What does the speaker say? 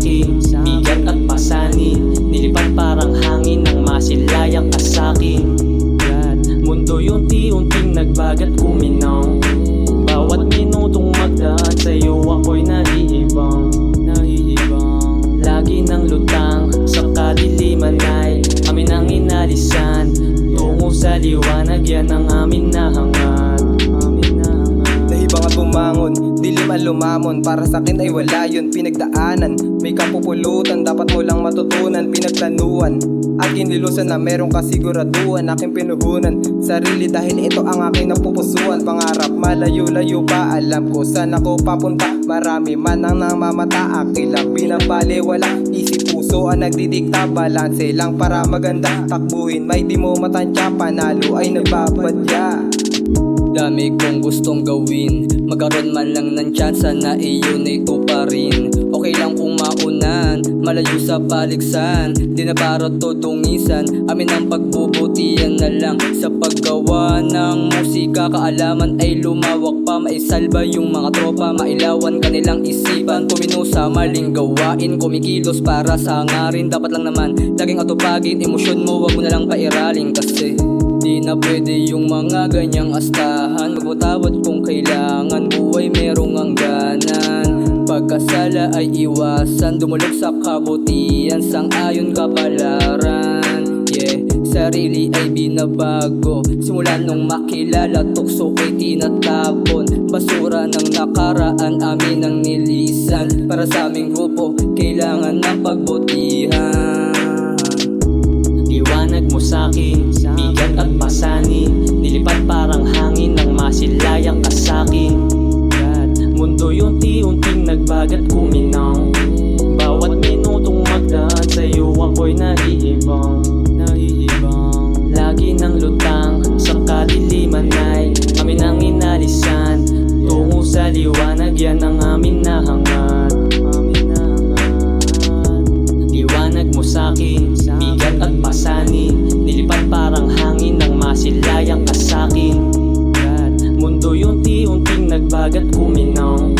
sa'kin, bigat at pasanin, nilipad parang hangin nang masilayak ka sa'kin. Mundo'y unti-unting nagbagat kuminaw, bawat minutong magdaan sa'yo ako'y naiibang. Lagi ng lutang sa kadiliman ay amin ang inalisan, tungo sa liwanag yan ang amin na hangad. Nahibang at bumangon, dilim ang lumamon, para sa'kin ay wala yun pinagdaanan. May kapupulutan, dapat mo lang matutunan, pinagplanuan. Aking nilusan na merong kasiguraduhan, aking pinuhunan sarili dahil ito ang aking napupusuan. Pangarap malayo-layo pa, alam ko saan ako papunta. Marami man ang namamata, aking lang pinapaliwala. Isip puso ang nagdidikta, balanse lang para maganda. Takbuhin may di mo matansya, panalo ay nagbabadya. Dami kong gustong gawin, magkaroon man lang ng tsansa na iyon ay tuparin. Okay lang kung maunan, malayo sa paligsan, di na para tudungisan. Amin ang pagbubutihan na lang sa paggawa ng musika. Kaalaman ay lumawak pa, maisalba yung mga tropa, mailawan kanilang isipan. Tumino sa maling gawain, kumikilos para sa hangarin. Dapat lang naman laging atupagin, emosyon mo wag mo na lang pairalin. Kasi di na pwede yung mga ganyang astahan. Magpatawad kung kailangan, buhay merong hangganan. Pagkasala ay iwasan, dumulog sa kabutihan, sang-ayon kapalaran. Yeah, sarili ay binabago, simula nung makilala, tukso ay tinatapon. Basura ng nakaraan, amin ang nilisan. Para sa aming grupo, kailangan ng pagbutihan. Liwanag mo sa'kin, bigat at pasanin, nilipad parang hangin nang masilayak ka sa'kin. Mundo'y unti-unting nagbagat kuminaw, bawat minutong magdaan sa'yo ako'y naiibang. Lagi ng lutang sa kadiliman ay amin ang inalisan, tungo sa liwanag yan ang amin na hangad. Liwanag mo sa'kin, bigat at pasanin, nilipad parang hangin nang masilayak ka sa'kin. Mundo'y unti-unting nagbagat kuminaw,